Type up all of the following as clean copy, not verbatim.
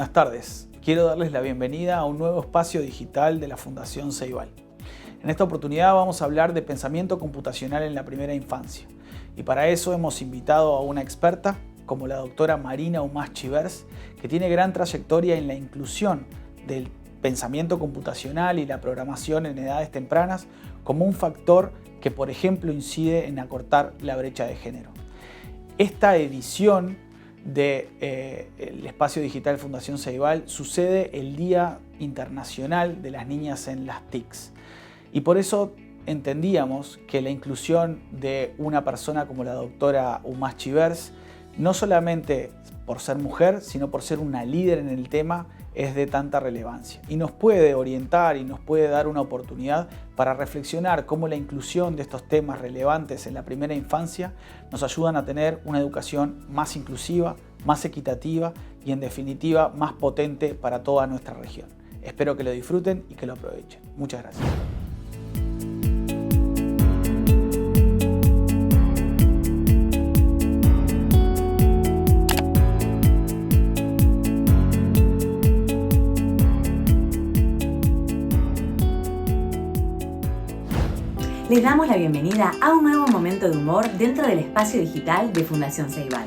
buenas tardes. Quiero darles la bienvenida a un nuevo espacio digital de la Fundación Ceibal. En esta oportunidad vamos a hablar de pensamiento computacional en la primera infancia. Y para eso hemos invitado a una experta como la doctora Marina Umás-Chivers, que tiene gran trayectoria en la inclusión del pensamiento computacional y la programación en edades tempranas como un factor que, por ejemplo, incide en acortar la brecha de género. Esta edición del espacio digital Fundación Ceibal sucede el Día Internacional de las Niñas en las TICs. Y por eso entendíamos que la inclusión de una persona como la doctora Umás-Chivers, no solamente por ser mujer, sino por ser una líder en el tema, es de tanta relevancia. Y nos puede orientar y nos puede dar una oportunidad para reflexionar cómo la inclusión de estos temas relevantes en la primera infancia nos ayudan a tener una educación más inclusiva, más equitativa y en definitiva más potente para toda nuestra región. Espero que lo disfruten y que lo aprovechen. Muchas gracias. Les damos la bienvenida a un nuevo momento de humor dentro del espacio digital de Fundación Ceibal.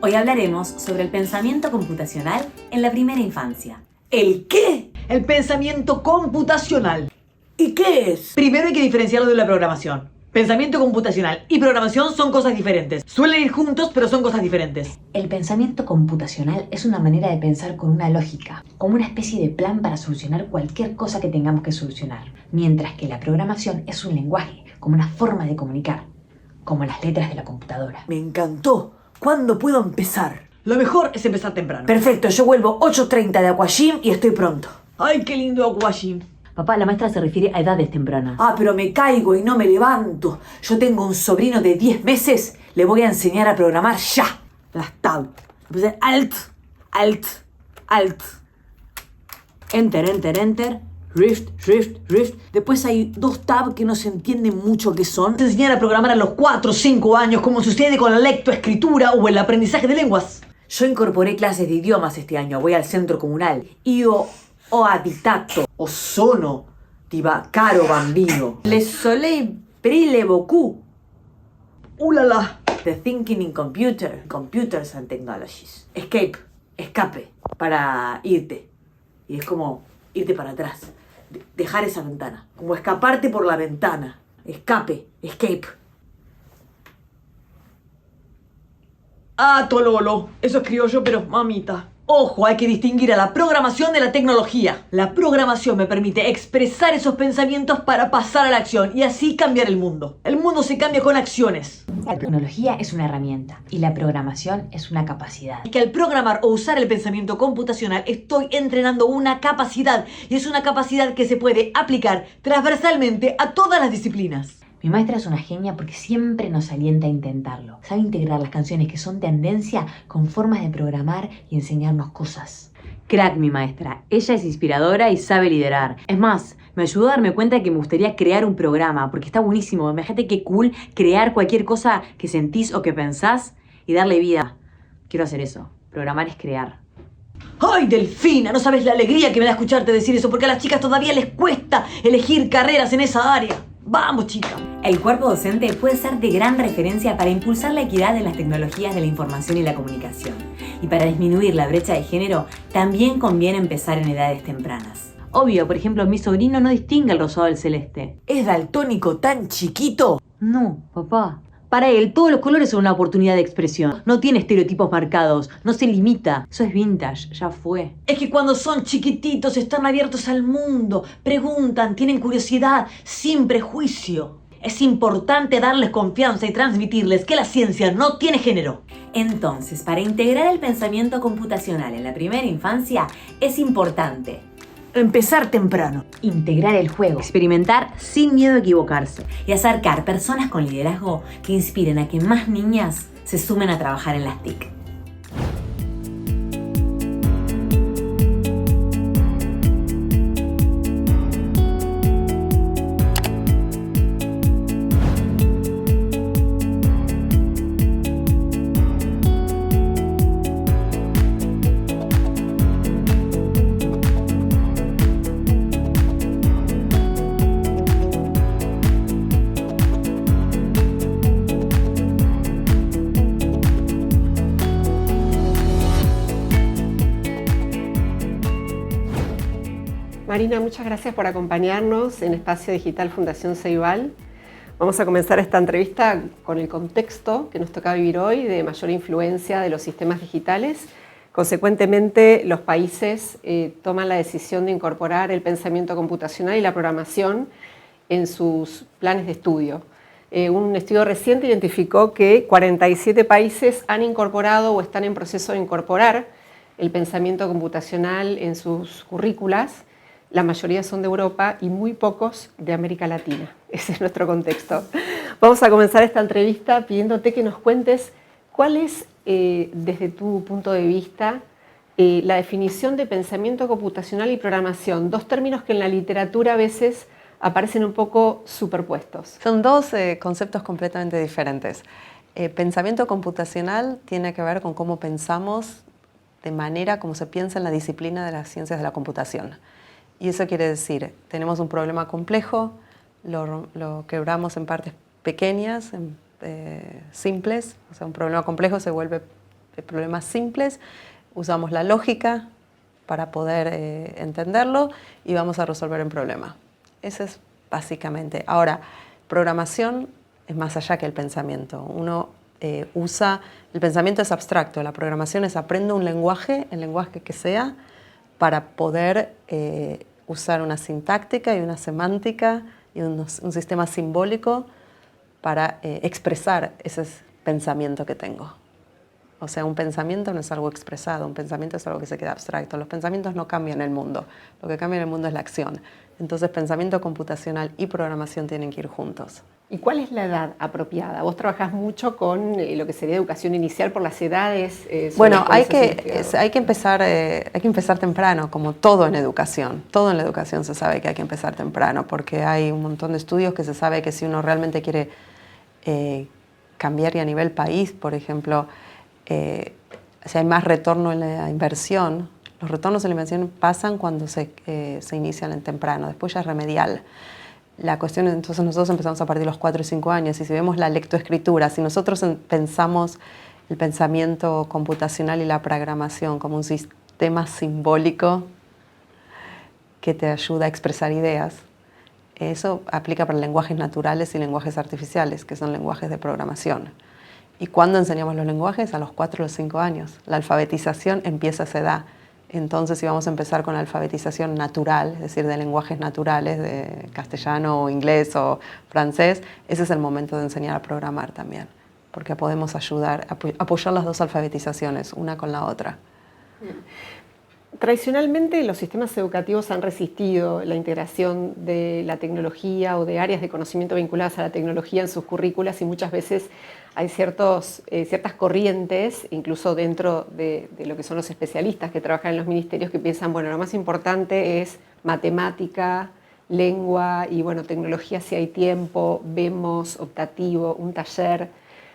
Hoy hablaremos sobre el pensamiento computacional en la primera infancia. ¿El qué? El pensamiento computacional. ¿Y qué es? Primero hay que diferenciarlo de la programación. Pensamiento computacional y programación son cosas diferentes. Suelen ir juntos, pero son cosas diferentes. El pensamiento computacional es una manera de pensar con una lógica, como una especie de plan para solucionar cualquier cosa que tengamos que solucionar. Mientras que la programación es un lenguaje, como una forma de comunicar, como las letras de la computadora. Me encantó. ¿Cuándo puedo empezar? Lo mejor es empezar temprano. Perfecto, yo vuelvo 8:30 de Aquagym y estoy pronto. ¡Ay, qué lindo Aquagym! Papá, la maestra se refiere a edades tempranas. Ah, pero me caigo y no me levanto. Yo tengo un sobrino de 10 meses. Le voy a enseñar a programar ya. Las tab. Alt, Alt, Alt. Enter, Enter, Enter. Rift, Rift, Rift. Después hay 2 tabs que no se entienden mucho qué son. Te enseñan a programar a los 4 o 5 años, como sucede con la lectoescritura o el aprendizaje de lenguas. Yo incorporé clases de idiomas este año. Voy al centro comunal. Io ho abitato o sono di caro bambino. Le soleil brille beaucoup. ¡Ulala! The thinking in computers and technologies. Escape, para irte. Y es como irte para atrás. Dejar esa ventana. Como escaparte por la ventana. Escape. Ah, Tololo. Eso escribo yo, pero mamita. Ojo, hay que distinguir a la programación de la tecnología. La programación me permite expresar esos pensamientos para pasar a la acción y así cambiar el mundo. El mundo se cambia con acciones. La tecnología es una herramienta y la programación es una capacidad. Y que al programar o usar el pensamiento computacional estoy entrenando una capacidad. Y es una capacidad que se puede aplicar transversalmente a todas las disciplinas. Mi maestra es una genia porque siempre nos alienta a intentarlo. Sabe integrar las canciones que son tendencia con formas de programar y enseñarnos cosas. Crack, mi maestra. Ella es inspiradora y sabe liderar. Es más, me ayudó a darme cuenta de que me gustaría crear un programa, porque está buenísimo. Imagínate qué cool crear cualquier cosa que sentís o que pensás y darle vida. Quiero hacer eso. Programar es crear. ¡Ay, Delfina! No sabes la alegría que me da escucharte decir eso, porque a las chicas todavía les cuesta elegir carreras en esa área. ¡Vamos, chicas! El cuerpo docente puede ser de gran referencia para impulsar la equidad en las tecnologías de la información y la comunicación. Y para disminuir la brecha de género, también conviene empezar en edades tempranas. Obvio, por ejemplo, mi sobrino no distingue el rosado del celeste. ¿Es daltónico tan chiquito? No, papá. Para él, todos los colores son una oportunidad de expresión. No tiene estereotipos marcados, no se limita. Eso es vintage, ya fue. Es que cuando son chiquititos están abiertos al mundo, preguntan, tienen curiosidad, sin prejuicio. Es importante darles confianza y transmitirles que la ciencia no tiene género. Entonces, para integrar el pensamiento computacional en la primera infancia, es importante empezar temprano, integrar el juego, experimentar sin miedo a equivocarse y acercar personas con liderazgo que inspiren a que más niñas se sumen a trabajar en las TIC. Marina, muchas gracias por acompañarnos en Espacio Digital Fundación Ceibal. Vamos a comenzar esta entrevista con el contexto que nos toca vivir hoy de mayor influencia de los sistemas digitales. Consecuentemente, los países toman la decisión de incorporar el pensamiento computacional y la programación en sus planes de estudio. Un estudio reciente identificó que 47 países han incorporado o están en proceso de incorporar el pensamiento computacional en sus currículas. La mayoría son de Europa y muy pocos de América Latina. Ese es nuestro contexto. Vamos a comenzar esta entrevista pidiéndote que nos cuentes cuál es, desde tu punto de vista, la definición de pensamiento computacional y programación. Dos términos que en la literatura a veces aparecen un poco superpuestos. Son dos conceptos completamente diferentes. Pensamiento computacional tiene que ver con cómo pensamos de manera como se piensa en la disciplina de las ciencias de la computación. Y eso quiere decir, tenemos un problema complejo, lo quebramos en partes pequeñas, simples, o sea, un problema complejo se vuelve problemas simples, usamos la lógica para poder entenderlo y vamos a resolver el problema. Eso es básicamente. Ahora, programación es más allá que el pensamiento. Uno usa, el pensamiento es abstracto, la programación es aprendo un lenguaje, el lenguaje que sea, para poder usar una sintáctica y una semántica y un sistema simbólico para expresar ese pensamiento que tengo. O sea, un pensamiento no es algo expresado, un pensamiento es algo que se queda abstracto. Los pensamientos no cambian el mundo, lo que cambia en el mundo es la acción. Entonces, pensamiento computacional y programación tienen que ir juntos. ¿Y cuál es la edad apropiada? Vos trabajás mucho con lo que sería educación inicial por las edades. Bueno, hay que empezar temprano, como todo en educación. Todo en la educación se sabe que hay que empezar temprano, porque hay un montón de estudios que se sabe que si uno realmente quiere cambiar y a nivel país, por ejemplo, si hay más retorno en la inversión, los retornos en la inversión pasan cuando se inician en temprano, después ya es remedial. La cuestión, entonces nosotros empezamos a partir de los 4 y 5 años y si vemos la lectoescritura, si nosotros pensamos el pensamiento computacional y la programación como un sistema simbólico que te ayuda a expresar ideas, eso aplica para lenguajes naturales y lenguajes artificiales, que son lenguajes de programación. ¿Y cuándo enseñamos los lenguajes? A los 4 o los 5 años. La alfabetización empieza a esa edad. Entonces, si vamos a empezar con la alfabetización natural, es decir, de lenguajes naturales, de castellano o inglés o francés, ese es el momento de enseñar a programar también, porque podemos apoyar las dos alfabetizaciones, una con la otra. Tradicionalmente, los sistemas educativos han resistido la integración de la tecnología o de áreas de conocimiento vinculadas a la tecnología en sus currículas y muchas veces hay ciertas corrientes, incluso dentro de lo que son los especialistas que trabajan en los ministerios, que piensan, bueno, lo más importante es matemática, lengua y, bueno, tecnología si hay tiempo, vemos, optativo, un taller.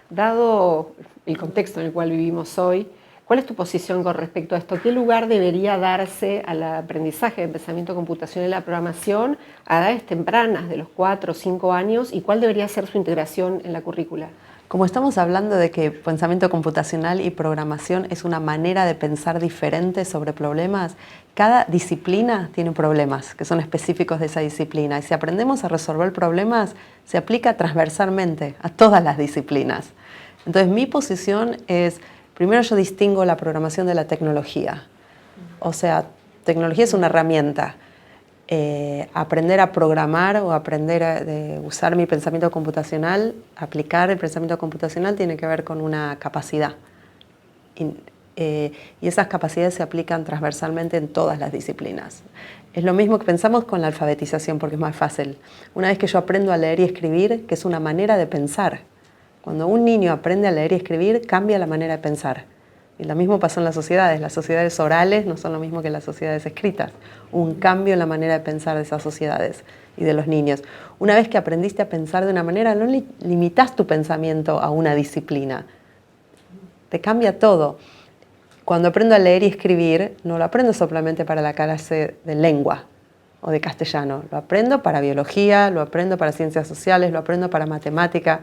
Dado el contexto en el cual vivimos hoy, ¿cuál es tu posición con respecto a esto? ¿Qué lugar debería darse al aprendizaje de pensamiento computacional y la programación a edades tempranas, de los 4 o 5 años? ¿Y cuál debería ser su integración en la currícula? Como estamos hablando de que pensamiento computacional y programación es una manera de pensar diferente sobre problemas, cada disciplina tiene problemas que son específicos de esa disciplina. Y si aprendemos a resolver problemas, se aplica transversalmente a todas las disciplinas. Entonces, mi posición es, primero yo distingo la programación de la tecnología. O sea, tecnología es una herramienta. Aprender a programar o aprender a usar mi pensamiento computacional, aplicar el pensamiento computacional tiene que ver con una capacidad. Y esas capacidades se aplican transversalmente en todas las disciplinas. Es lo mismo que pensamos con la alfabetización porque es más fácil. Una vez que yo aprendo a leer y escribir, que es una manera de pensar. Cuando un niño aprende a leer y escribir, cambia la manera de pensar. Y lo mismo pasó en las sociedades orales no son lo mismo que las sociedades escritas. Un cambio en la manera de pensar de esas sociedades y de los niños. Una vez que aprendiste a pensar de una manera, no limitas tu pensamiento a una disciplina. Te cambia todo. Cuando aprendo a leer y escribir, no lo aprendo solamente para la clase de lengua o de castellano. Lo aprendo para biología, lo aprendo para ciencias sociales, lo aprendo para matemática.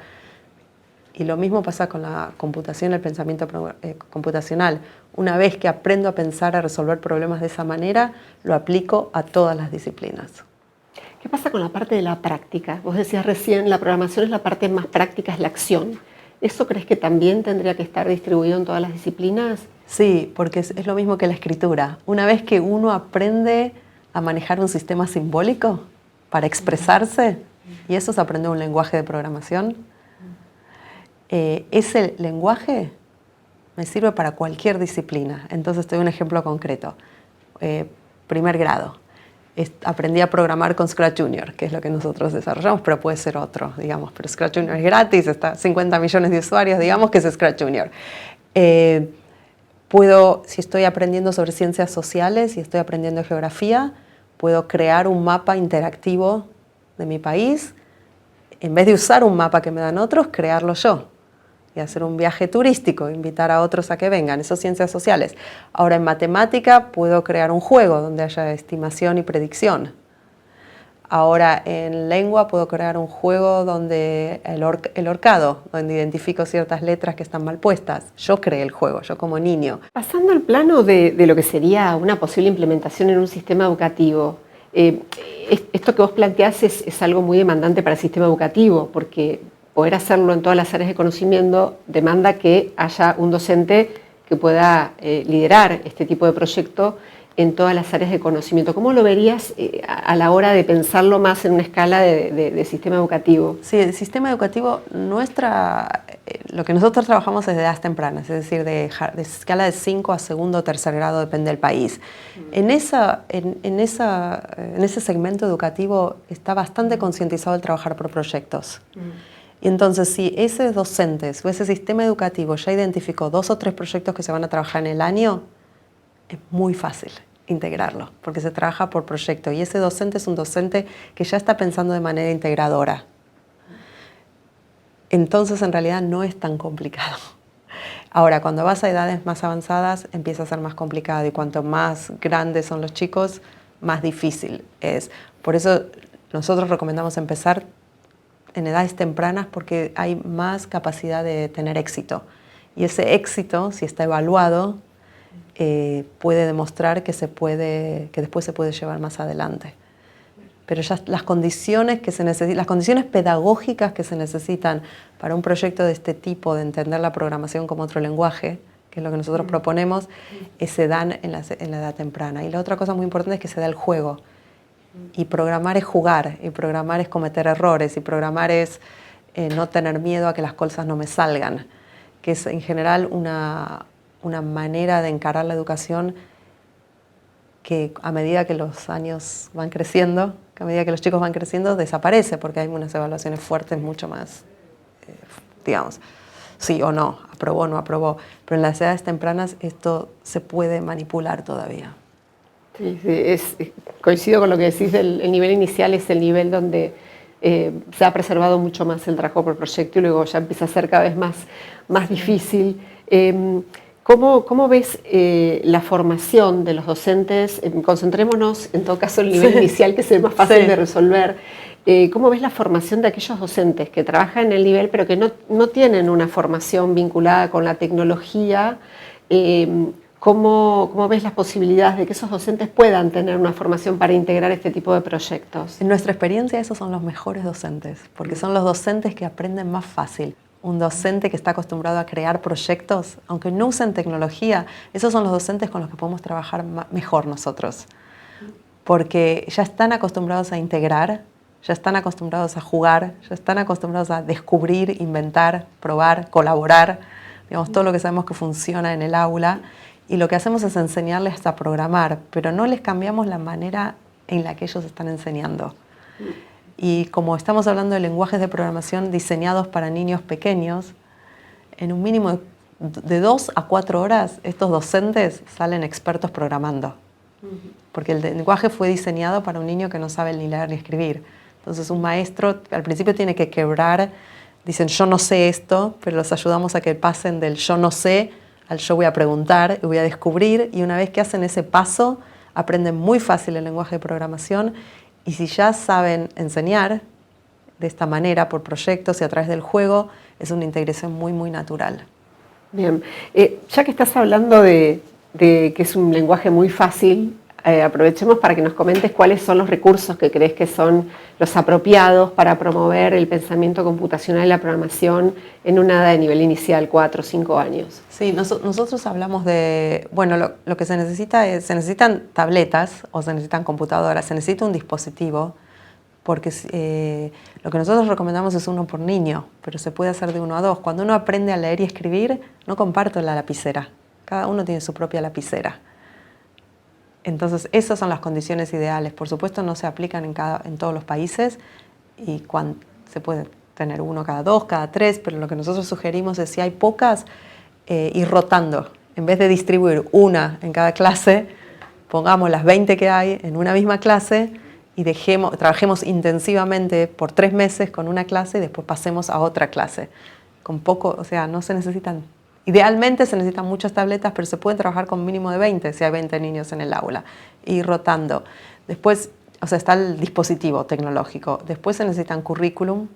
Y lo mismo pasa con la computación, el pensamiento computacional. Una vez que aprendo a pensar, a resolver problemas de esa manera, lo aplico a todas las disciplinas. ¿Qué pasa con la parte de la práctica? Vos decías recién, la programación es la parte más práctica, es la acción. ¿Eso crees que también tendría que estar distribuido en todas las disciplinas? Sí, porque es lo mismo que la escritura. Una vez que uno aprende a manejar un sistema simbólico para expresarse, y eso es aprender un lenguaje de programación, ese lenguaje me sirve para cualquier disciplina. Entonces te doy un ejemplo concreto. Primer grado. Aprendí a programar con Scratch Junior, que es lo que nosotros desarrollamos, pero puede ser otro, digamos. Pero Scratch Junior es gratis, está 50 millones de usuarios, digamos que es Scratch Junior. Si estoy aprendiendo sobre ciencias sociales y estoy aprendiendo geografía, puedo crear un mapa interactivo de mi país. En vez de usar un mapa que me dan otros, crearlo yo. Y hacer un viaje turístico, invitar a otros a que vengan, eso es ciencias sociales. Ahora en matemática puedo crear un juego donde haya estimación y predicción. Ahora en lengua puedo crear un juego donde el horcado, donde identifico ciertas letras que están mal puestas. Yo creé el juego, yo como niño. Pasando al plano de lo que sería una posible implementación en un sistema educativo, esto que vos planteás es algo muy demandante para el sistema educativo, porque poder hacerlo en todas las áreas de conocimiento demanda que haya un docente que pueda liderar este tipo de proyecto en todas las áreas de conocimiento. ¿Cómo lo verías a la hora de pensarlo más en una escala de sistema educativo? Sí, el sistema educativo, lo que nosotros trabajamos es de edades tempranas, es decir, de escala de 5 a segundo o tercer grado, depende del país. En ese segmento educativo está bastante concientizado el trabajar por proyectos. Y entonces, si ese docente o ese sistema educativo ya identificó 2 o 3 proyectos que se van a trabajar en el año, es muy fácil integrarlo, porque se trabaja por proyecto. Y ese docente es un docente que ya está pensando de manera integradora. Entonces, en realidad, no es tan complicado. Ahora, cuando vas a edades más avanzadas, empieza a ser más complicado. Y cuanto más grandes son los chicos, más difícil es. Por eso, nosotros recomendamos empezar en edades tempranas porque hay más capacidad de tener éxito. Y ese éxito, si está evaluado, puede demostrar que después se puede llevar más adelante. Pero ya las condiciones las condiciones pedagógicas que se necesitan para un proyecto de este tipo, de entender la programación como otro lenguaje, que es lo que nosotros proponemos, se dan en la edad temprana. Y la otra cosa muy importante es que se da el juego. Y programar es jugar, y programar es cometer errores, y programar es no tener miedo a que las cosas no me salgan, que es en general una manera de encarar la educación que a medida que los años van creciendo, que a medida que los chicos van creciendo, desaparece, porque hay unas evaluaciones fuertes mucho más, digamos, sí o no, aprobó o no aprobó. Pero en las edades tempranas esto se puede manipular todavía. Sí, coincido con lo que decís, el nivel inicial es el nivel donde se ha preservado mucho más el trabajo por proyecto y luego ya empieza a ser cada vez más difícil. ¿Cómo ves la formación de los docentes? Concentrémonos en todo caso en el nivel inicial, que es el más fácil de resolver. ¿Cómo ves la formación de aquellos docentes que trabajan en el nivel pero que no tienen una formación vinculada con la tecnología? ¿Cómo ves las posibilidades de que esos docentes puedan tener una formación para integrar este tipo de proyectos? En nuestra experiencia esos son los mejores docentes, porque son los docentes que aprenden más fácil. Un docente que está acostumbrado a crear proyectos, aunque no usen tecnología, esos son los docentes con los que podemos trabajar mejor nosotros. Porque ya están acostumbrados a integrar, ya están acostumbrados a jugar, ya están acostumbrados a descubrir, inventar, probar, colaborar, digamos, todo lo que sabemos que funciona en el aula. Y lo que hacemos es enseñarles a programar, pero no les cambiamos la manera en la que ellos están enseñando. Y como estamos hablando de lenguajes de programación diseñados para niños pequeños, en un mínimo de 2 a 4 horas estos docentes salen expertos programando. Porque el lenguaje fue diseñado para un niño que no sabe ni leer ni escribir. Entonces un maestro al principio tiene que quebrar, dicen yo no sé esto, pero los ayudamos a que pasen del yo no sé al yo voy a preguntar y voy a descubrir, y una vez que hacen ese paso aprenden muy fácil el lenguaje de programación. Y si ya saben enseñar, de esta manera, por proyectos y a través del juego, es una integración muy, muy natural. Bien, ya que estás hablando de que es un lenguaje muy fácil, aprovechemos para que nos comentes cuáles son los recursos que crees que son los apropiados para promover el pensamiento computacional y la programación en una edad de nivel inicial, 4 o 5 años. Sí, nosotros hablamos de, bueno, lo que se necesitan tabletas o se necesitan computadoras, se necesita un dispositivo, porque lo que nosotros recomendamos es 1 por niño, pero se puede hacer de 1 a 2. Cuando uno aprende a leer y escribir, no comparto la lapicera, cada uno tiene su propia lapicera. Entonces, esas son las condiciones ideales. Por supuesto, no se aplican en todos los países y se puede tener 1 cada 2, cada 3, pero lo que nosotros sugerimos es, si hay pocas, ir rotando. En vez de distribuir 1 en cada clase, pongamos las 20 que hay en una misma clase y trabajemos intensivamente por 3 meses con una clase y después pasemos a otra clase. Con poco, o sea, no se necesitan. Idealmente se necesitan muchas tabletas, pero se pueden trabajar con mínimo de 20 si hay 20 niños en el aula, y rotando. Después, o sea, está el dispositivo tecnológico. Después se necesitan currículum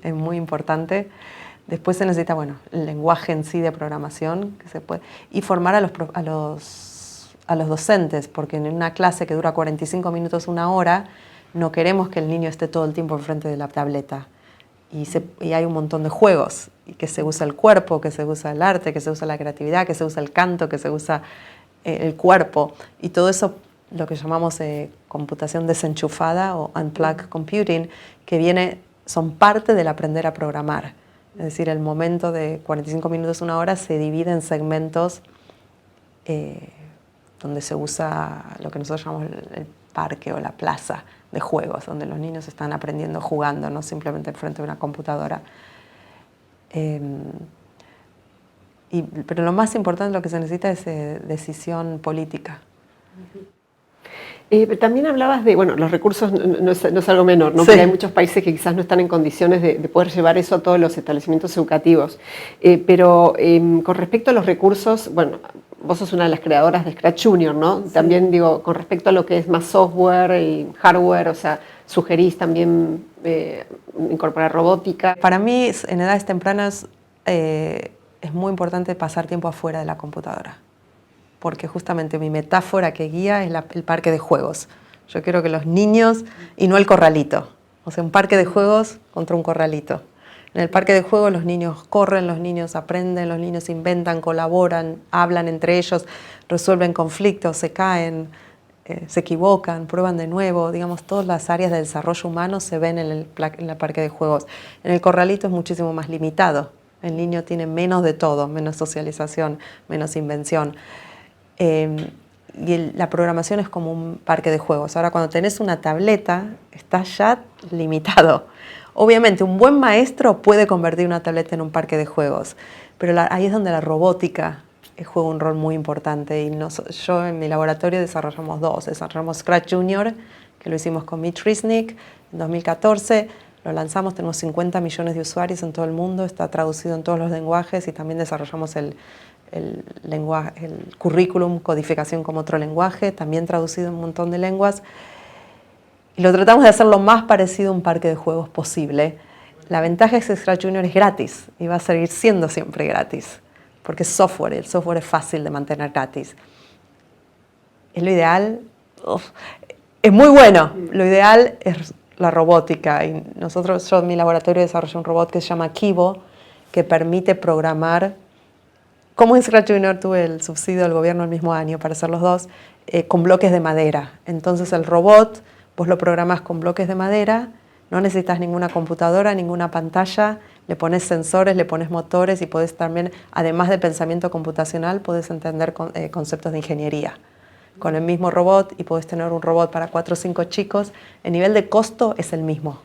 es muy importante. Después se necesita, bueno, el lenguaje en sí de programación, que se puede, y formar a los docentes, porque en una clase que dura 45 minutos, 1 hora, no queremos que el niño esté todo el tiempo enfrente de la tableta. Y hay un montón de juegos, y que se usa el cuerpo, que se usa el arte, que se usa la creatividad, que se usa el canto, que se usa el cuerpo. Y todo eso, lo que llamamos computación desenchufada o unplugged computing, que son parte del aprender a programar. Es decir, el momento de 45 minutos, 1 hora, se divide en segmentos donde se usa lo que nosotros llamamos el parque o la plaza de juegos, donde los niños están aprendiendo jugando, no simplemente frente a una computadora. Pero lo más importante, lo que se necesita es decisión política. También hablabas de, bueno, los recursos no es algo menor, ¿no? Sí. Porque hay muchos países que quizás no están en condiciones de poder llevar eso a todos los establecimientos educativos. Pero con respecto a los recursos, bueno, vos sos una de las creadoras de Scratch Junior, ¿no? Sí. También digo, con respecto a lo que es más software y hardware, o sea, sugerís también incorporar robótica. Para mí, en edades tempranas, es muy importante pasar tiempo afuera de la computadora, porque justamente mi metáfora que guía es el parque de juegos. Yo quiero que los niños, y no el corralito, o sea, un parque de juegos contra un corralito. En el parque de juegos los niños corren, los niños aprenden, los niños inventan, colaboran, hablan entre ellos, resuelven conflictos, se caen, se equivocan, prueban de nuevo. Digamos, todas las áreas de desarrollo humano se ven en el parque de juegos. En el corralito es muchísimo más limitado. El niño tiene menos de todo, menos socialización, menos invención. Y la programación es como un parque de juegos. Ahora, cuando tenés una tableta, estás ya limitado. Obviamente, un buen maestro puede convertir una tableta en un parque de juegos, pero ahí es donde la robótica juega un rol muy importante. Y yo en mi laboratorio desarrollamos 2. Desarrollamos Scratch Junior, que lo hicimos con Mitch Resnick en 2014. Lo lanzamos, tenemos 50 millones de usuarios en todo el mundo, está traducido en todos los lenguajes, y también desarrollamos el currículum, codificación como otro lenguaje, también traducido en un montón de lenguas. Y lo tratamos de hacer lo más parecido a un parque de juegos posible. La ventaja es que Scratch Junior es gratis y va a seguir siendo siempre gratis, porque es software, y el software es fácil de mantener gratis. Es lo ideal, es muy bueno, lo ideal es la robótica. Y yo en mi laboratorio desarrollé un robot que se llama Kibo, que permite programar. Como en Scratch Junior tuve el subsidio del gobierno el mismo año para hacer los 2, con bloques de madera. Entonces el robot, vos lo programás con bloques de madera, no necesitas ninguna computadora, ninguna pantalla, le pones sensores, le pones motores, y podés también, además de pensamiento computacional, podés entender conceptos de ingeniería con el mismo robot, y podés tener un robot para 4 o 5 chicos. El nivel de costo es el mismo.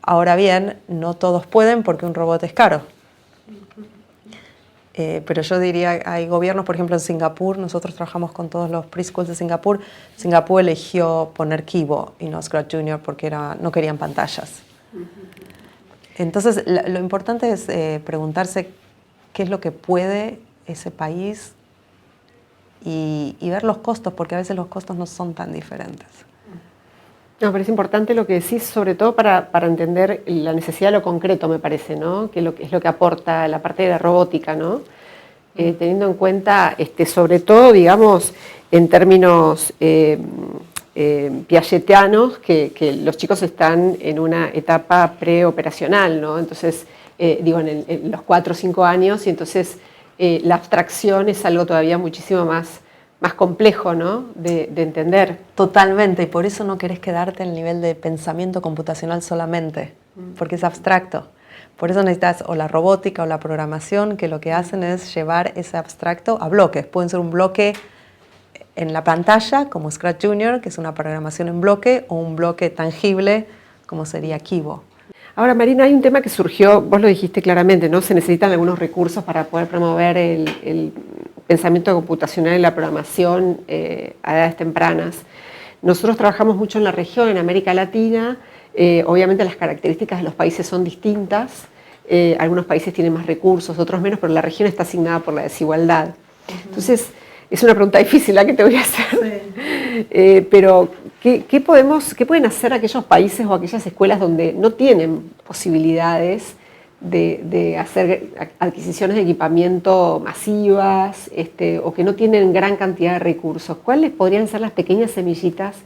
Ahora bien, no todos pueden, porque un robot es caro. Pero yo diría, hay gobiernos, por ejemplo en Singapur, nosotros trabajamos con todos los preschools de Singapur. Singapur eligió poner Kibo y no Scratch Junior porque no querían pantallas. Entonces lo importante es preguntarse qué es lo que puede ese país y ver los costos, porque a veces los costos no son tan diferentes. No, pero es importante lo que decís, sobre todo para entender la necesidad de lo concreto, me parece, ¿no? Que es lo que aporta la parte de la robótica, ¿no? Teniendo en cuenta, sobre todo, digamos, en términos piagetianos, que los chicos están en una etapa preoperacional, ¿no? Entonces, en los 4 o 5 años, y entonces la abstracción es algo todavía muchísimo más complejo, ¿no? de entender. Totalmente, y por eso no querés quedarte en el nivel de pensamiento computacional solamente, porque es abstracto. Por eso necesitas o la robótica o la programación, que lo que hacen es llevar ese abstracto a bloques. Pueden ser un bloque en la pantalla, como Scratch Junior, que es una programación en bloque, o un bloque tangible, como sería Kibo. Ahora, Marina, hay un tema que surgió, vos lo dijiste claramente, ¿no? Se necesitan algunos recursos para poder promover el pensamiento computacional y la programación a edades tempranas. Nosotros trabajamos mucho en la región, en América Latina. Obviamente las características de los países son distintas. Algunos países tienen más recursos, otros menos, pero la región está asignada por la desigualdad. Entonces, es una pregunta difícil la que te voy a hacer. Sí. Pero, ¿qué pueden hacer aquellos países o aquellas escuelas donde no tienen posibilidades de hacer adquisiciones de equipamiento masivas o que no tienen gran cantidad de recursos? ¿Cuáles podrían ser las pequeñas semillitas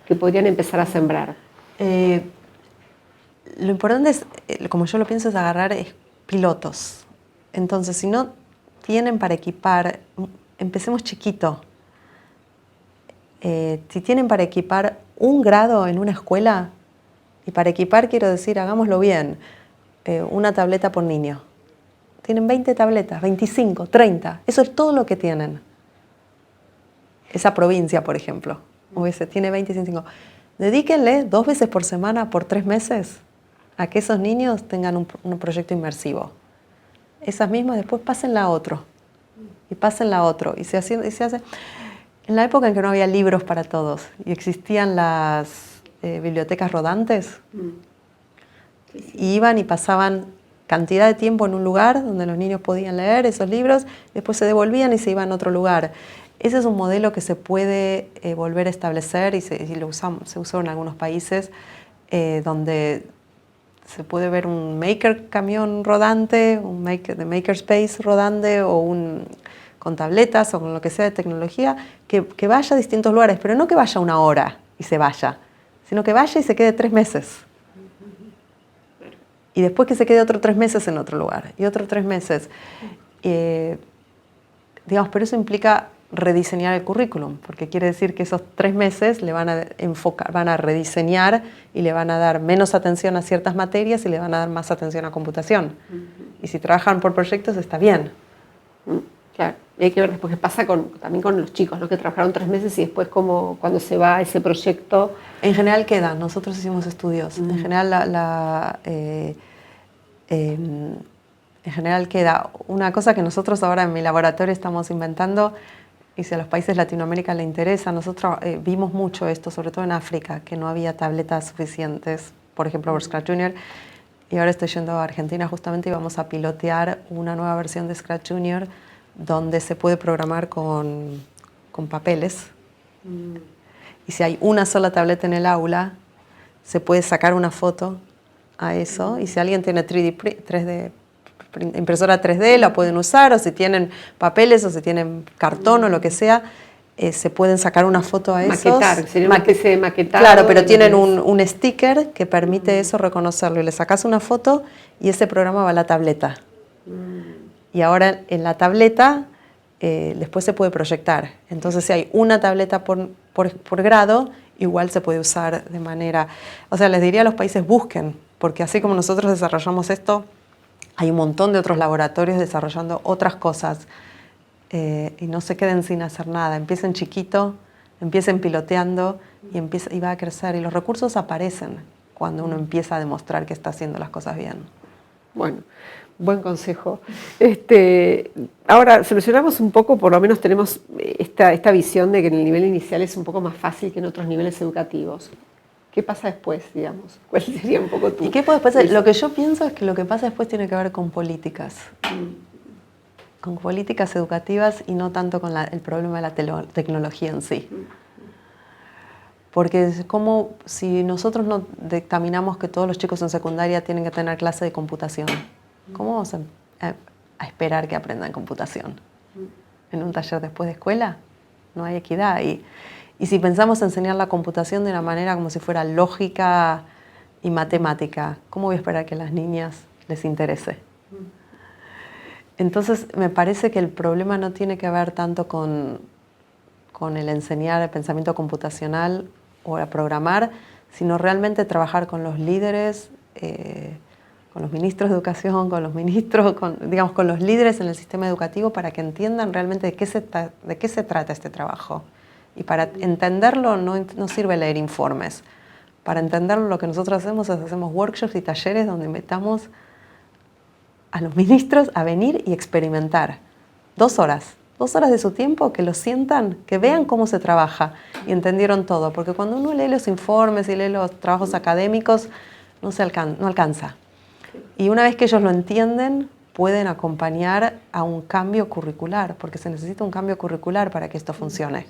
que podrían empezar a sembrar? Lo importante es, como yo lo pienso, es agarrar pilotos. Entonces, si no tienen para equipar, empecemos chiquito. Si tienen para equipar 1 grado en una escuela, y para equipar quiero decir, hagámoslo bien, una tableta por niño. Tienen 20 tabletas, 25, 30, eso es todo lo que tienen. Esa provincia, por ejemplo, tiene 25. Dedíquenle 2 veces por semana por 3 meses a que esos niños tengan un proyecto inmersivo. Esas mismas después pásenla a otro. Y pásenla a otro. Y se hace. En la época en que no había libros para todos y existían las bibliotecas rodantes, iban y pasaban cantidad de tiempo en un lugar donde los niños podían leer esos libros, después se devolvían y se iban a otro lugar. Ese es un modelo que se puede volver a establecer y se usó en algunos países donde se puede ver un maker camión rodante, de makerspace rodante o con tabletas o con lo que sea de tecnología, que vaya a distintos lugares, pero no que vaya 1 hora y se vaya, sino que vaya y se quede 3 meses. Y después que se quede otros 3 meses en otro lugar, y otros 3 meses. Pero eso implica rediseñar el currículum, porque quiere decir que esos 3 meses le van a rediseñar y le van a dar menos atención a ciertas materias y le van a dar más atención a computación. Y si trabajan por proyectos está bien. Claro, y hay que ver después qué pasa también con los chicos, ¿no? Que trabajaron 3 meses y después cuando se va ese proyecto. En general quedan, nosotros hicimos estudios, en general en general queda. Una cosa que nosotros ahora en mi laboratorio estamos inventando, y si a los países de Latinoamérica le interesa, nosotros vimos mucho esto, sobre todo en África, que no había tabletas suficientes, por ejemplo, por Scratch Junior, y ahora estoy yendo a Argentina justamente y vamos a pilotear una nueva versión de Scratch Junior donde se puede programar con papeles. Y si hay una sola tableta en el aula, se puede sacar una foto a eso, y si alguien tiene 3D, impresora 3D, la pueden usar, o si tienen papeles, o si tienen cartón o lo que sea, se pueden sacar una foto a esos. Maquetar, sería una especie de maquetado. Claro, pero tienen un sticker que permite eso reconocerlo, y le sacas una foto y ese programa va a la tableta. Y ahora en la tableta después se puede proyectar. Entonces si hay una tableta por grado, igual se puede usar de manera... O sea, les diría a los países, busquen, porque así como nosotros desarrollamos esto, hay un montón de otros laboratorios desarrollando otras cosas, y no se queden sin hacer nada. Empiecen chiquito, empiecen piloteando y va a crecer. Y los recursos aparecen cuando uno empieza a demostrar que está haciendo las cosas bien. Bueno, buen consejo. Ahora, solucionamos un poco, por lo menos tenemos esta visión de que en el nivel inicial es un poco más fácil que en otros niveles educativos. ¿Qué pasa después, digamos? ¿Cuál sería un poco tu...? ¿Y qué puede pasar? Lo que yo pienso es que lo que pasa después tiene que ver con políticas. Con políticas educativas y no tanto con el problema de la tecnología en sí. Porque es como si nosotros no dictaminamos que todos los chicos en secundaria tienen que tener clase de computación. ¿Cómo vamos a esperar que aprendan computación? ¿En un taller después de escuela? No hay equidad. Y si pensamos enseñar la computación de una manera como si fuera lógica y matemática, ¿cómo voy a esperar que a las niñas les interese? Entonces me parece que el problema no tiene que ver tanto con el enseñar el pensamiento computacional o a programar, sino realmente trabajar con los líderes, con los ministros de educación, con los ministros, digamos, con los líderes en el sistema educativo para que entiendan realmente de qué se trata este trabajo. Y para entenderlo no sirve leer informes. Para entenderlo lo que nosotros hacemos es hacemos workshops y talleres donde invitamos a los ministros a venir y experimentar. 2 horas de su tiempo, que lo sientan, que vean cómo se trabaja y entendieron todo. Porque cuando uno lee los informes y lee los trabajos académicos, no alcanza. Y una vez que ellos lo entienden, pueden acompañar a un cambio curricular, porque se necesita un cambio curricular para que esto funcione.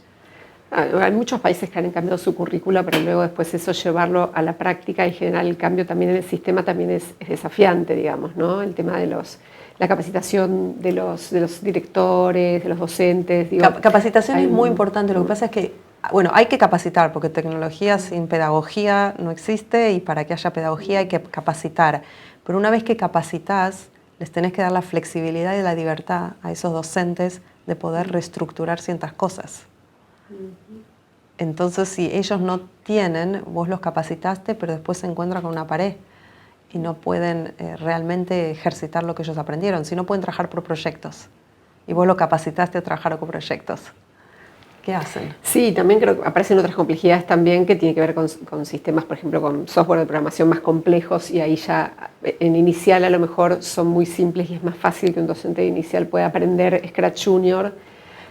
Hay muchos países que han cambiado su currícula, pero luego después eso llevarlo a la práctica y generar el cambio también en el sistema también es desafiante, digamos, ¿no? El tema de la capacitación de los directores, de los docentes. Digo, capacitación es muy importante. Lo que pasa es que, bueno, hay que capacitar, porque tecnología sin pedagogía no existe y para que haya pedagogía hay que capacitar. Pero una vez que capacitas, les tenés que dar la flexibilidad y la libertad a esos docentes de poder reestructurar ciertas cosas. Entonces, si ellos no tienen, vos los capacitaste, pero después se encuentran con una pared y no pueden realmente ejercitar lo que ellos aprendieron, si no pueden trabajar por proyectos. Y vos lo capacitaste a trabajar por proyectos. ¿Qué hacen? Sí, también creo que aparecen otras complejidades también que tienen que ver con sistemas, por ejemplo, con software de programación más complejos y ahí ya en inicial a lo mejor son muy simples y es más fácil que un docente de inicial pueda aprender Scratch Junior.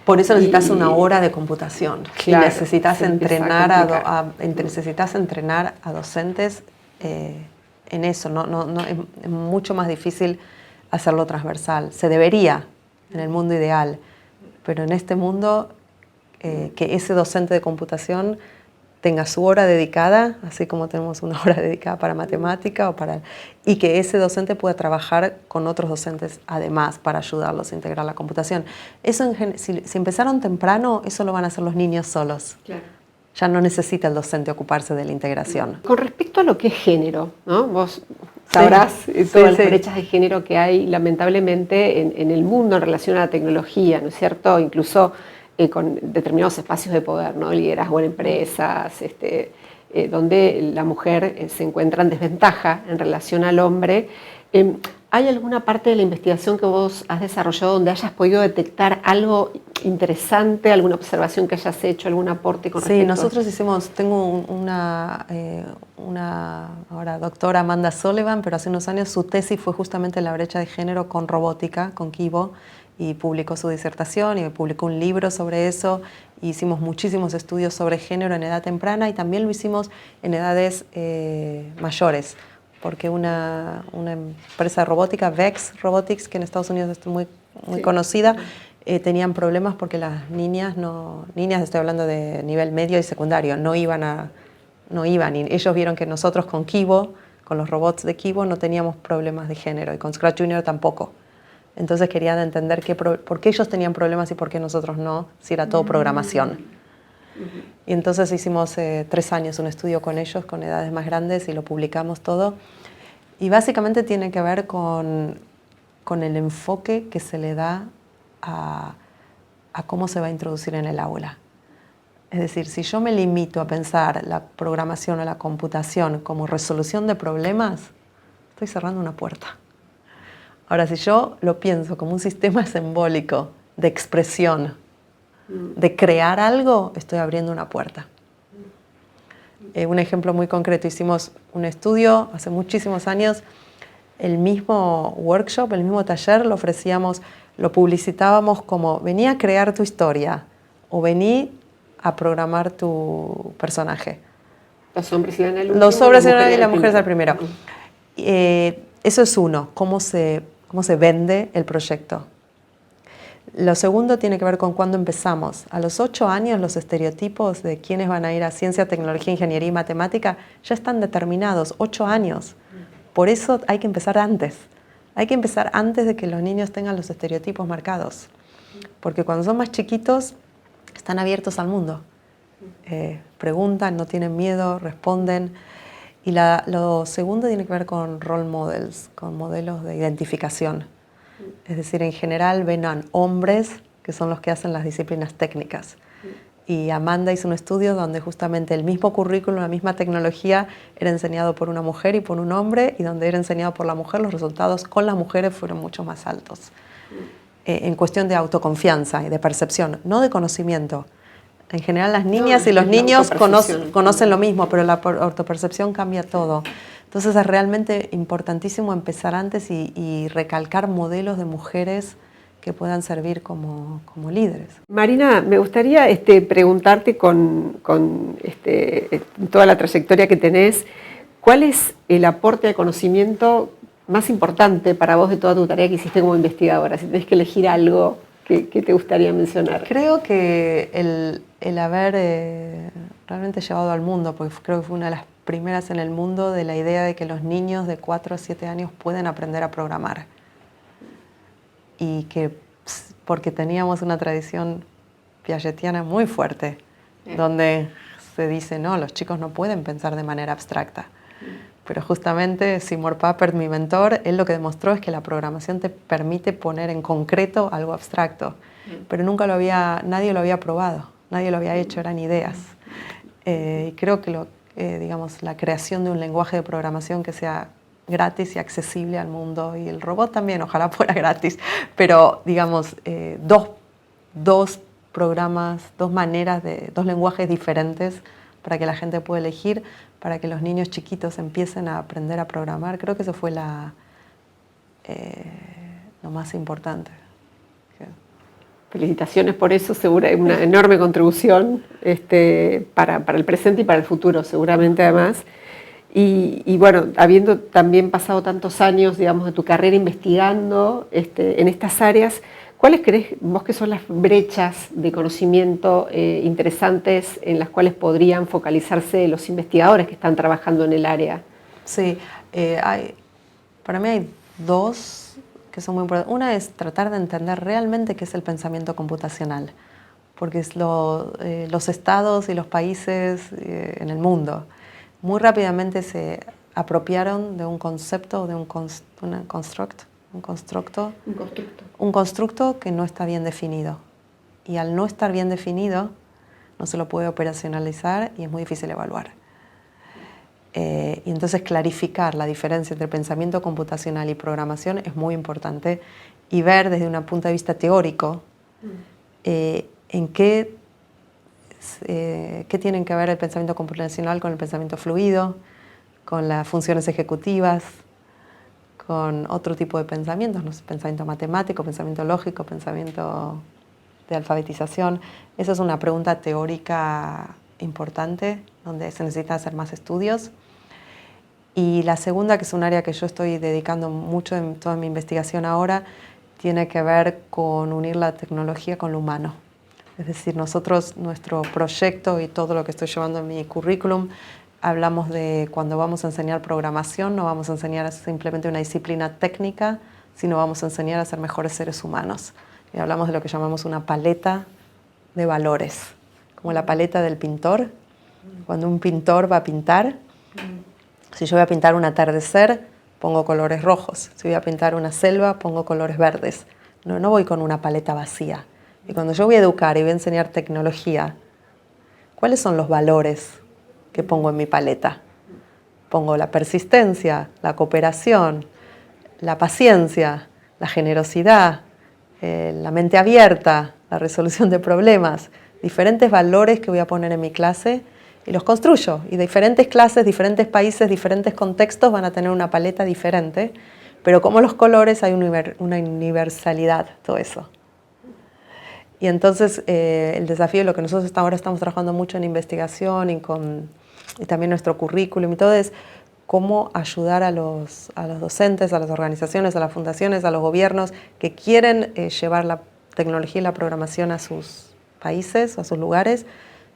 Por eso necesitas una hora de computación. Claro, y necesitas entrenar necesitas entrenar a docentes en eso. Es mucho más difícil hacerlo transversal. Se debería en el mundo ideal, pero en este mundo que ese docente de computación tenga su hora dedicada, así como tenemos una hora dedicada para matemática y que ese docente pueda trabajar con otros docentes además para ayudarlos a integrar la computación. Eso si empezaron temprano, eso lo van a hacer los niños solos. Claro. Ya no necesita el docente ocuparse de la integración. Con respecto a lo que es género, ¿no? Vos sabrás todas las brechas de género que hay lamentablemente en el mundo en relación a la tecnología, ¿no es cierto? Incluso con determinados espacios de poder, ¿no? Liderazgo en empresas, donde la mujer se encuentra en desventaja en relación al hombre. ¿Hay alguna parte de la investigación que vos has desarrollado donde hayas podido detectar algo interesante, alguna observación que hayas hecho, algún aporte con respecto? Sí, nosotros tengo una ahora doctora Amanda Sullivan, pero hace unos años su tesis fue justamente la brecha de género con robótica, con Kibo, y publicó su disertación y publicó un libro sobre eso. Hicimos muchísimos estudios sobre género en edad temprana y también lo hicimos en edades mayores, porque una empresa robótica, Vex Robotics, que en Estados Unidos es muy conocida, tenían problemas porque las niñas, estoy hablando de nivel medio y secundario, no iban y ellos vieron que nosotros con Kibo, con los robots de Kibo, no teníamos problemas de género y con Scratch Junior tampoco. Entonces querían entender por qué ellos tenían problemas y por qué nosotros no, si era todo programación. Y entonces hicimos 3 años un estudio con ellos, con edades más grandes, y lo publicamos todo. Y básicamente tiene que ver con el enfoque que se le da a cómo se va a introducir en el aula. Es decir, si yo me limito a pensar la programación o la computación como resolución de problemas, estoy cerrando una puerta. Ahora, si yo lo pienso como un sistema simbólico de expresión, de crear algo, estoy abriendo una puerta. Un ejemplo muy concreto, hicimos un estudio hace muchísimos años, el mismo workshop, el mismo taller, lo publicitábamos como vení a crear tu historia o vení a programar tu personaje. Los hombres eran el último. Los hombres eran y las mujeres al primero. Eso es uno, cómo se vende el proyecto. Lo segundo tiene que ver con cuándo empezamos. A los 8 años los estereotipos de quiénes van a ir a ciencia, tecnología, ingeniería y matemática ya están determinados, 8 años. Por eso hay que empezar antes. Hay que empezar antes de que los niños tengan los estereotipos marcados. Porque cuando son más chiquitos están abiertos al mundo. Preguntan, no tienen miedo, responden. Y lo segundo tiene que ver con role models, con modelos de identificación. Es decir, en general ven a hombres que son los que hacen las disciplinas técnicas. Y Amanda hizo un estudio donde justamente el mismo currículum, la misma tecnología era enseñado por una mujer y por un hombre, y donde era enseñado por la mujer, los resultados con las mujeres fueron mucho más altos. En cuestión de autoconfianza y de percepción, no de conocimiento. En general las niñas y los niños conocen lo mismo, pero la autopercepción cambia todo. Entonces es realmente importantísimo empezar antes y recalcar modelos de mujeres que puedan servir como líderes. Marina, me gustaría preguntarte con toda la trayectoria que tenés, ¿cuál es el aporte de conocimiento más importante para vos de toda tu tarea que hiciste como investigadora? Si tenés que elegir algo que te gustaría mencionar. Creo que el haber realmente llevado al mundo, porque creo que fue una de las primeras en el mundo de la idea de que los niños de 4 a 7 años pueden aprender a programar. Y que porque teníamos una tradición piagetiana muy fuerte, donde se dice, no, los chicos no pueden pensar de manera abstracta. Pero justamente Seymour Papert, mi mentor, él lo que demostró es que la programación te permite poner en concreto algo abstracto. Pero nadie lo había probado, nadie lo había hecho, eran ideas. Y creo que la creación de un lenguaje de programación que sea gratis y accesible al mundo, y el robot también, ojalá fuera gratis, pero digamos, dos programas, dos lenguajes diferentes para que la gente pueda elegir, para que los niños chiquitos empiecen a aprender a programar. Creo que eso fue lo más importante. Felicitaciones por eso, seguro es una enorme contribución para el presente y para el futuro, seguramente además. Y bueno, habiendo también pasado tantos años, digamos, de tu carrera investigando en estas áreas, ¿cuáles crees vos que son las brechas de conocimiento interesantes en las cuales podrían focalizarse los investigadores que están trabajando en el área? Sí, para mí hay dos que son muy importantes. Una es tratar de entender realmente qué es el pensamiento computacional, porque es los estados y los países en el mundo muy rápidamente se apropiaron de un concepto, de un constructo que no está bien definido. Y al no estar bien definido, no se lo puede operacionalizar y es muy difícil evaluar. Y entonces clarificar la diferencia entre pensamiento computacional y programación es muy importante, y ver desde un punto de vista teórico en qué tienen que ver el pensamiento computacional con el pensamiento fluido, con las funciones ejecutivas, con otro tipo de pensamientos, ¿no? Pensamiento matemático, pensamiento lógico, pensamiento de alfabetización. Esa es una pregunta teórica importante, donde se necesita hacer más estudios. Y la segunda, que es un área que yo estoy dedicando mucho en toda mi investigación ahora, tiene que ver con unir la tecnología con lo humano. Es decir, nuestro proyecto y todo lo que estoy llevando en mi currículum, hablamos de cuando vamos a enseñar programación, no vamos a enseñar simplemente una disciplina técnica, sino vamos a enseñar a ser mejores seres humanos. Y hablamos de lo que llamamos una paleta de valores, como la paleta del pintor. Cuando un pintor va a pintar, si yo voy a pintar un atardecer, pongo colores rojos. Si voy a pintar una selva, pongo colores verdes. No voy con una paleta vacía. Y cuando yo voy a educar y voy a enseñar tecnología, ¿cuáles son los valores que pongo en mi paleta? Pongo la persistencia, la cooperación, la paciencia, la generosidad, la mente abierta, la resolución de problemas, diferentes valores que voy a poner en mi clase y los construyo. Y diferentes clases, diferentes países, diferentes contextos van a tener una paleta diferente, pero como los colores hay una universalidad, todo eso. Y entonces el desafío, lo que nosotros ahora estamos trabajando mucho en investigación y también nuestro currículum y todo, es cómo ayudar a los docentes, a las organizaciones, a las fundaciones, a los gobiernos que quieren llevar la tecnología y la programación a sus países o a sus lugares,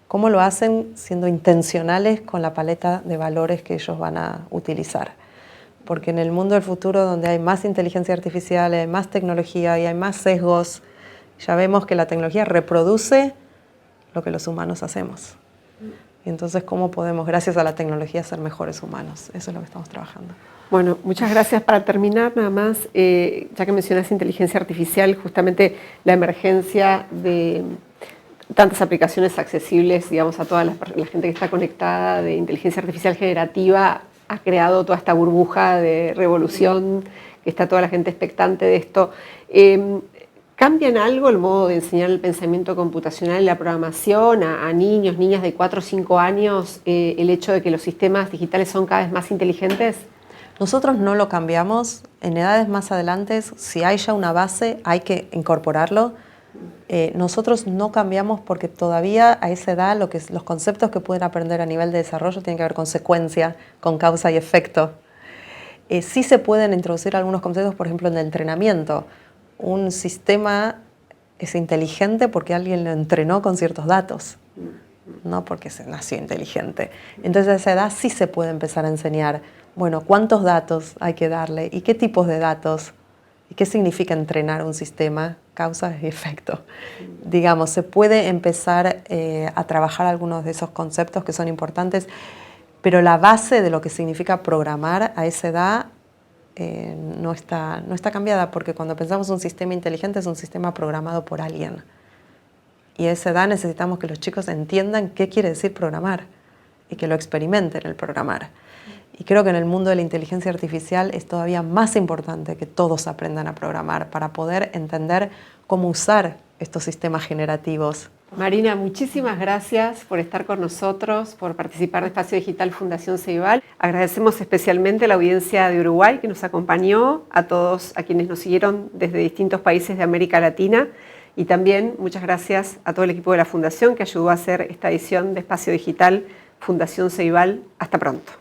cómo lo hacen siendo intencionales con la paleta de valores que ellos van a utilizar. Porque en el mundo del futuro, donde hay más inteligencia artificial, hay más tecnología y hay más sesgos, ya vemos que la tecnología reproduce lo que los humanos hacemos. Y entonces, ¿cómo podemos, gracias a la tecnología, ser mejores humanos? Eso es lo que estamos trabajando. Bueno, muchas gracias. Para terminar, nada más, ya que mencionas inteligencia artificial, justamente la emergencia de tantas aplicaciones accesibles, digamos, a toda la gente que está conectada, de inteligencia artificial generativa, ha creado toda esta burbuja de revolución, que está toda la gente expectante de esto. ¿Cambia en algo el modo de enseñar el pensamiento computacional y la programación a niños, niñas de 4 o 5 años, el hecho de que los sistemas digitales son cada vez más inteligentes? Nosotros no lo cambiamos. En edades más adelante, si hay ya una base, hay que incorporarlo. Nosotros no cambiamos porque todavía a esa edad los conceptos que pueden aprender a nivel de desarrollo tienen que ver con secuencia, con causa y efecto. Sí se pueden introducir algunos conceptos, por ejemplo, en el entrenamiento. Un sistema es inteligente porque alguien lo entrenó con ciertos datos, no porque se nació inteligente. Entonces a esa edad sí se puede empezar a enseñar, bueno, cuántos datos hay que darle y qué tipos de datos y qué significa entrenar un sistema, causa y efecto. Digamos, se puede empezar a trabajar algunos de esos conceptos que son importantes, pero la base de lo que significa programar a esa edad no está cambiada, porque cuando pensamos un sistema inteligente es un sistema programado por alguien. Y a esa edad necesitamos que los chicos entiendan qué quiere decir programar y que lo experimenten el programar. Y creo que en el mundo de la inteligencia artificial es todavía más importante que todos aprendan a programar para poder entender cómo usar estos sistemas generativos. Marina, muchísimas gracias por estar con nosotros, por participar de Espacio Digital Fundación Ceibal. Agradecemos especialmente a la audiencia de Uruguay que nos acompañó, a todos a quienes nos siguieron desde distintos países de América Latina, y también muchas gracias a todo el equipo de la Fundación que ayudó a hacer esta edición de Espacio Digital Fundación Ceibal. Hasta pronto.